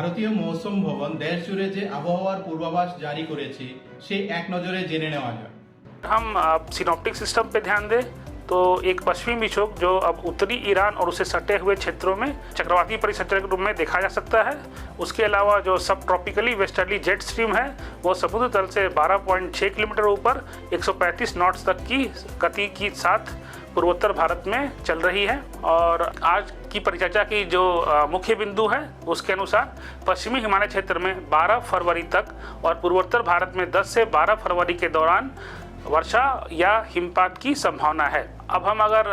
ভারতীয় মৌসুম ভবন দেশ জুড়ে যে আবহাওয়ার পূর্বাভাস জারি করেছে সেই এক নজরে জেনে নেওয়া যাক। हम सिनॉप्टिक सिस्टम पे ध्यान दें तो एक पश्चिमी विक्षोभ जो अब उत्तरी ईरान और उसे सटे हुए क्षेत्रों में चक्रवाती परिसंचरण के रूप में देखा जा सकता है। उसके अलावा जो सब ट्रॉपिकली वेस्टर्ली जेट स्ट्रीम है वो समुद्र तल से 12.6 किलोमीटर ऊपर 135 नॉट्स तक की गति के साथ पूर्वोत्तर भारत में चल रही है। और आज की परिचर्चा की जो मुख्य बिंदु है उसके अनुसार पश्चिमी हिमालय क्षेत्र में 12 फरवरी तक और पूर्वोत्तर भारत में 10 से 12 फरवरी के दौरान वर्षा या हिमपात की संभावना है। अब हम अगर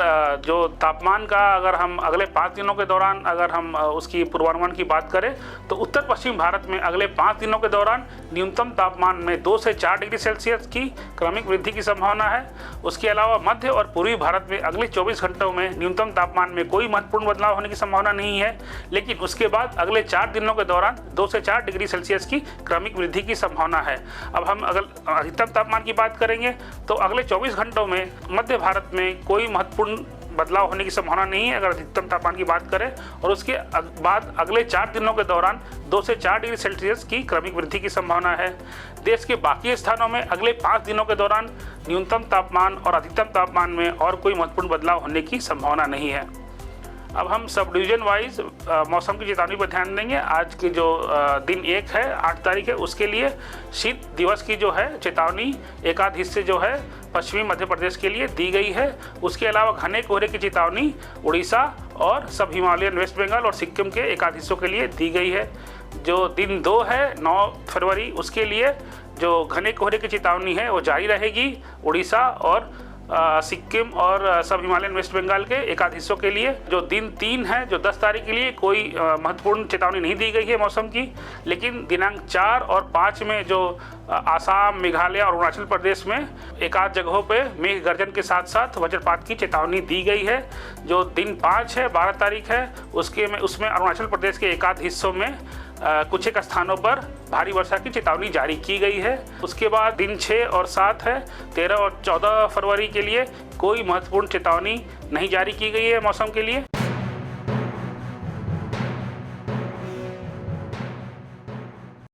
जो तापमान का अगर हम अगले 5 दिनों के दौरान अगर हम उसकी पूर्वानुमान की बात करें तो उत्तर पश्चिम भारत में अगले 5 दिनों के दौरान न्यूनतम तापमान में 2 से 4 डिग्री सेल्सियस की क्रमिक वृद्धि की संभावना है। उसके अलावा मध्य और पूर्वी भारत में अगले 24 घंटों में न्यूनतम तापमान में कोई महत्वपूर्ण बदलाव होने की संभावना नहीं है, लेकिन उसके बाद अगले 4 दिनों के दौरान 2 से 4 डिग्री सेल्सियस की क्रमिक वृद्धि की संभावना है। अब हम अगर अधिकतम तापमान की बात करेंगे तो अगले 24 घंटों में मध्य भारत में कोई महत्वपूर्ण बदलाव होने की संभावना नहीं है अगर अधिकतम तापमान की बात करें, और उसके बाद अगले 4 दिनों के दौरान 2 से 4 डिग्री सेल्सियस की क्रमिक वृद्धि की संभावना है। देश के बाकी स्थानों में अगले 5 दिनों के दौरान न्यूनतम तापमान और अधिकतम तापमान में और कोई महत्वपूर्ण बदलाव होने की संभावना नहीं है। अब हम सब डिवीजन वाइज मौसम की चेतावनी पर ध्यान देंगे। आज की जो दिन 1 है 8 तारीख है उसके लिए शीत दिवस की जो है चेतावनी एक आध हिस्से जो है पश्चिमी मध्य प्रदेश के लिए दी गई है। उसके अलावा घने कोहरे की चेतावनी उड़ीसा और सब हिमालयन वेस्ट बंगाल और सिक्किम के एक आध हिस्सों के लिए दी गई है। जो दिन 2 है 9 फरवरी उसके लिए जो घने कोहरे की चेतावनी है वो जारी रहेगी उड़ीसा और सिक्किम और सब हिमालयन वेस्ट बंगाल के एक आध हिस्सों के लिए। जो दिन 3 है जो 10 तारीख के लिए कोई महत्वपूर्ण चेतावनी नहीं दी गई है मौसम की, लेकिन दिनांक 4 और 5 में जो आसाम मेघालय और अरुणाचल प्रदेश में एक आध जगहों पे मेघ गर्जन के साथ साथ वज्रपात की चेतावनी दी गई है। जो दिन 5 है 12 तारीख है उसमें अरुणाचल प्रदेश के एक आध हिस्सों में कुछ एक स्थानों पर भारी वर्षा की चेतावनी जारी की गई है। उसके बाद दिन 6 और 7 है 13 और 14 फरवरी के लिए कोई महत्वपूर्ण चेतावनी नहीं जारी की गई है मौसम के लिए।